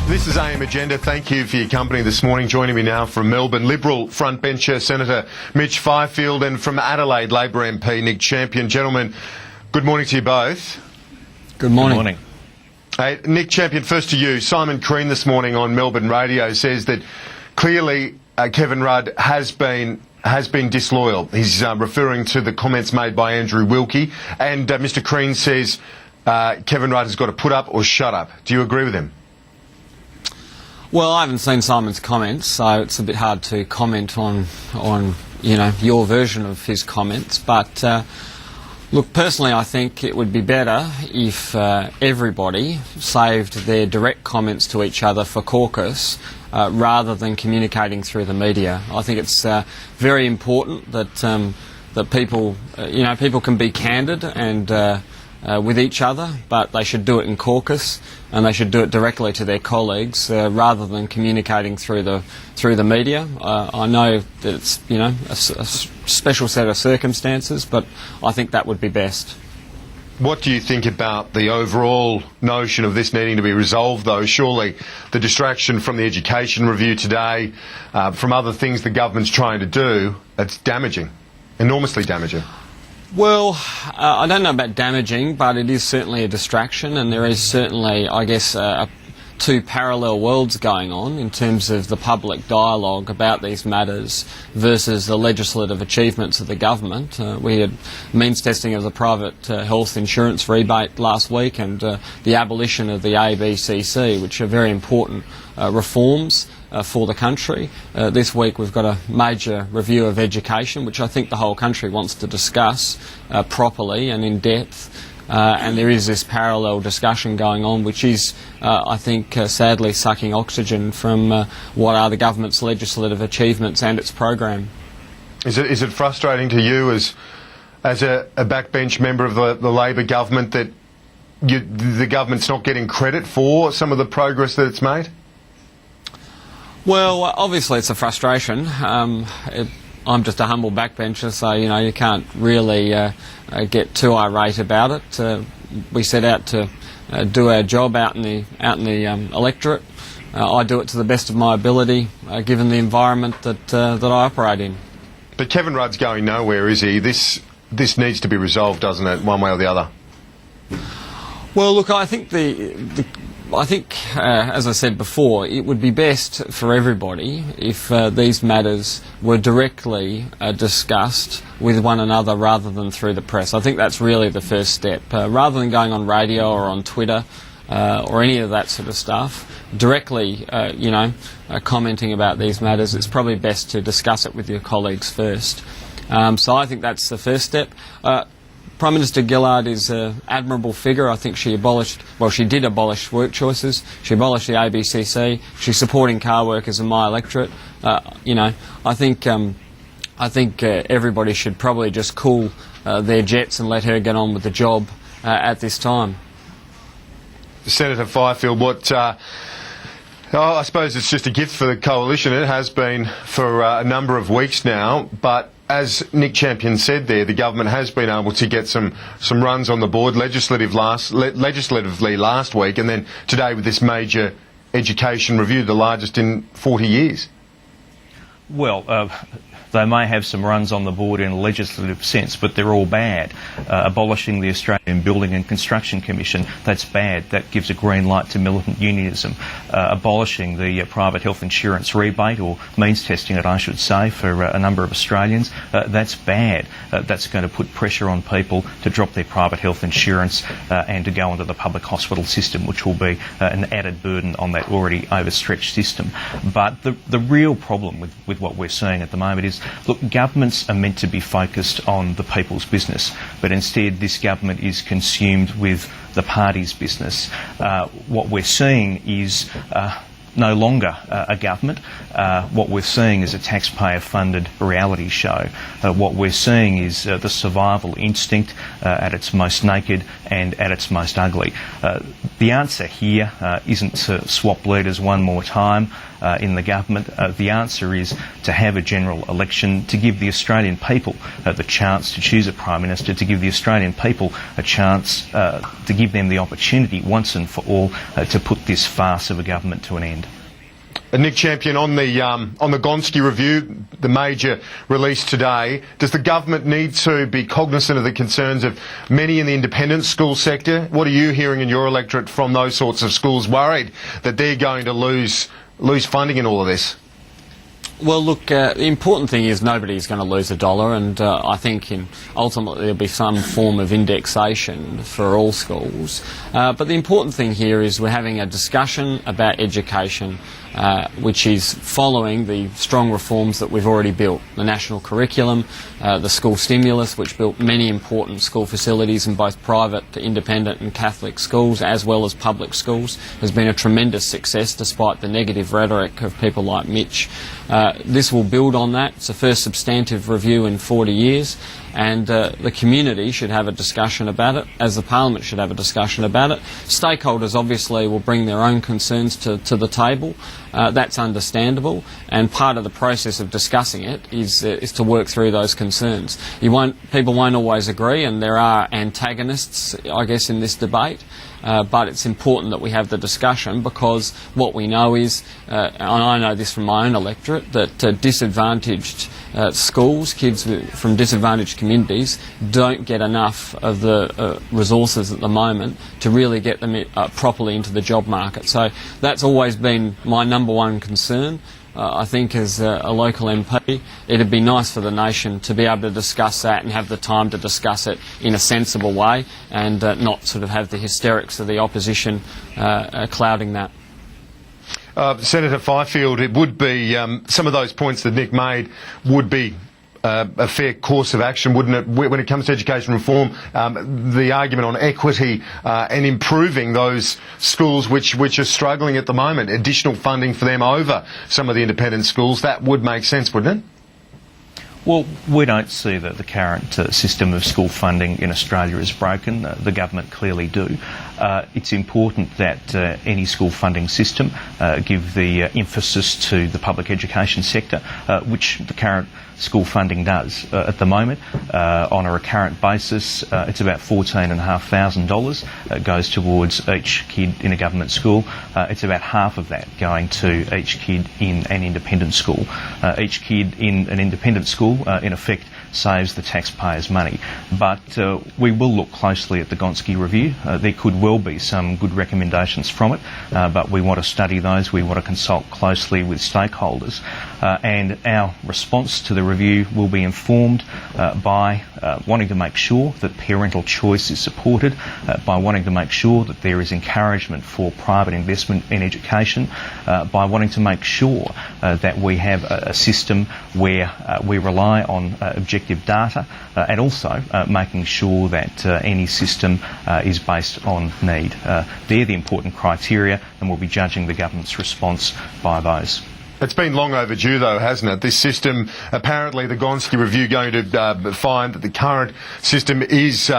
This is AM Agenda. Thank you for your company this morning. Joining me now from Melbourne, Liberal frontbencher Senator Mitch Fifield, and from Adelaide, Labor MP Nick Champion. Gentlemen, good morning to you both. Good morning. Good morning. Hey, Nick Champion, first to you. Simon Crean this morning on Melbourne radio says that clearly Kevin Rudd has been disloyal. He's referring to the comments made by Andrew Wilkie, and Mr Crean says Kevin Rudd has got to put up or shut up. Do you agree with him? Well, I haven't seen Simon's comments, so it's a bit hard to comment on your version of his comments. But look, personally, I think it would be better if everybody saved their direct comments to each other for caucus rather than communicating through the media. I think it's very important that people can be candid and with each other, but they should do it in caucus, and they should do it directly to their colleagues rather than communicating through the media. I know that it's a special set of circumstances, but I think that would be best. What do you think about the overall notion of this needing to be resolved, though? Surely the distraction from the education review today, from other things the government's trying to do, it's damaging, enormously damaging. Well, I don't know about damaging, but it is certainly a distraction, and there is certainly, I guess, two parallel worlds going on in terms of the public dialogue about these matters versus the legislative achievements of the government. We had means testing of the private health insurance rebate last week, and the abolition of the ABCC, which are very important reforms for the country. This week we've got a major review of education, which I think the whole country wants to discuss properly and in depth. And there is this parallel discussion going on, which is, I think, sadly sucking oxygen from what are the government's legislative achievements and its program. Is it frustrating to you as a backbench member of the Labor government that the government's not getting credit for some of the progress that it's made? Well, obviously it's a frustration. I'm just a humble backbencher, so you can't really get too irate about it. We set out to do our job out in the electorate. I do it to the best of my ability, given the environment that I operate in. But Kevin Rudd's going nowhere, is he? This needs to be resolved, doesn't it, one way or the other? Well, look, I think as I said before, it would be best for everybody if these matters were directly discussed with one another rather than through the press. I think that's really the first step. Rather than going on radio or on Twitter or any of that sort of stuff, directly, commenting about these matters, it's probably best to discuss it with your colleagues first. So I think that's the first step. Prime Minister Gillard is an admirable figure. I think she did abolish work choices. She abolished the ABCC. She's supporting car workers in my electorate. I think everybody should probably just cool their jets and let her get on with the job at this time. Senator Fifield, I suppose it's just a gift for the coalition. It has been for a number of weeks now, but as Nick Champion said there, the government has been able to get some runs on the board legislatively last week, and then today with this major education review, the largest in 40 years. Well, they may have some runs on the board in a legislative sense, but they're all bad. Abolishing the Australian Building and Construction Commission, that's bad. That gives a green light to militant unionism. Abolishing the private health insurance rebate, or means testing it, I should say, for a number of Australians, that's bad. That's going to put pressure on people to drop their private health insurance and to go into the public hospital system, which will be an added burden on that already overstretched system. But the real problem with what we're seeing at the moment is, look, governments are meant to be focused on the people's business, but instead this government is consumed with the party's business. What we're seeing is no longer a government. What we're seeing is a taxpayer-funded reality show. What we're seeing is the survival instinct at its most naked and at its most ugly. The answer here isn't to swap leaders one more time in the government. The answer is to have a general election, to give the Australian people the chance to choose a Prime Minister, to give the Australian people a chance to give them the opportunity once and for all to put this farce of a government to an end. Nick Champion, on the Gonski review, the major release today, does the government need to be cognizant of the concerns of many in the independent school sector? What are you hearing in your electorate from those sorts of schools worried that they're going to lose funding in all of this? Well, look, the important thing is nobody's going to lose a dollar, and I think ultimately there'll be some form of indexation for all schools. But the important thing here is we're having a discussion about education, which is following the strong reforms that we've already built. The national curriculum, the school stimulus, which built many important school facilities in both private, independent and Catholic schools, as well as public schools, has been a tremendous success despite the negative rhetoric of people like Mitch. This will build on that. It's the first substantive review in 40 years, and the community should have a discussion about it, as the Parliament should have a discussion about it. Stakeholders obviously will bring their own concerns to the table. That's understandable, and part of the process of discussing it is to work through those concerns. People won't always agree, and there are antagonists, I guess, in this debate. But it's important that we have the discussion, because what we know is, and I know this from my own electorate, that disadvantaged schools, kids from disadvantaged communities, don't get enough of the resources at the moment to really get them properly into the job market. So that's always been my number one concern. I think as a local MP, it'd be nice for the nation to be able to discuss that and have the time to discuss it in a sensible way, and not sort of have the hysterics of the opposition clouding that. Senator Fifield, it would be, some of those points that Nick made would be a fair course of action, wouldn't it, when it comes to education reform? The argument on equity and improving those schools which are struggling at the moment, additional funding for them over some of the independent schools, that would make sense, wouldn't it? Well, we don't see that the current system of school funding in Australia is broken. The government clearly do. It's important that any school funding system give the emphasis to the public education sector, which the current school funding does. At the moment, on a recurrent basis, it's about $14,500 goes towards each kid in a government school. It's about half of that going to each kid in an independent school. Each kid in an independent school, in effect, saves the taxpayers money. But we will look closely at the Gonski review. There could well be some good recommendations from it, but we want to study those. We want to consult closely with stakeholders, and our response to the review will be informed by wanting to make sure that parental choice is supported, by wanting to make sure that there is encouragement for private investment in education, by wanting to make sure that we have a system where we rely on objective data, and also making sure that any system is based on need. They're the important criteria, and we'll be judging the government's response by those. It's been long overdue, though, hasn't it? This system, apparently the Gonski review going to find that the current system is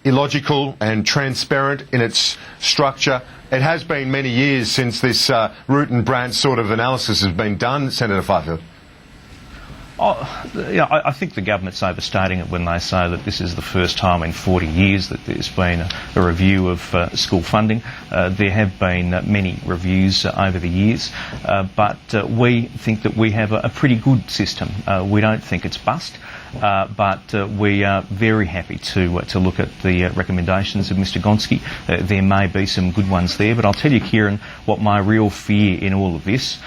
illogical and transparent in its structure. It has been many years since this root and branch sort of analysis has been done, Senator Fifield. I think the government's overstating it when they say that this is the first time in 40 years that there's been a review of school funding. There have been many reviews over the years, but we think that we have a pretty good system. We don't think it's bust. But we are very happy to look at the recommendations of Mr Gonski. There may be some good ones there, but I'll tell you, Kieran, what my real fear in all of this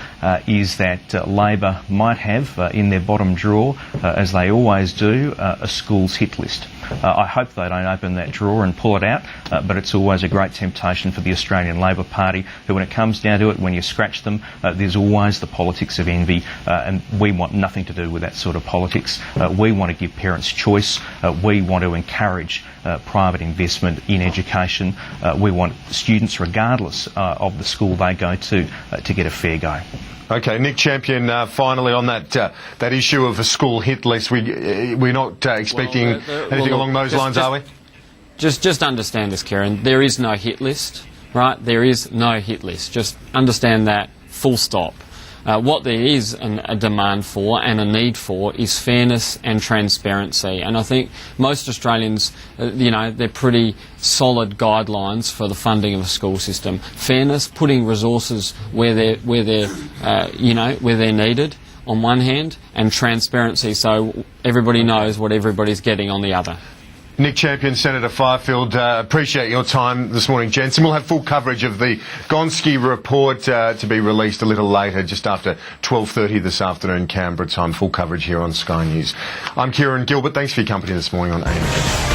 is that Labor might have in their bottom drawer, as they always do, a schools hit list. I hope they don't open that drawer and pull it out, but it's always a great temptation for the Australian Labor Party, who, when it comes down to it, when you scratch them, there's always the politics of envy, and we want nothing to do with that sort of politics. We We want to give parents choice. We want to encourage private investment in education. We want students, regardless of the school they go to get a fair go. Okay, Nick Champion, finally on that issue of a school hit list, we're not expecting anything along those lines, are we? Just understand this, Kieran. There is no hit list, right? There is no hit list. Just understand that, full stop. What there is a demand for and a need for is fairness and transparency. And I think most Australians, they're pretty solid guidelines for the funding of a school system. Fairness, putting resources where they're needed on one hand, and transparency so everybody knows what everybody's getting on the other. Nick Champion, Senator Fifield, appreciate your time this morning, gents. And we'll have full coverage of the Gonski report to be released a little later, just after 12:30 this afternoon, Canberra time. Full coverage here on Sky News. I'm Kieran Gilbert. Thanks for your company this morning on AM.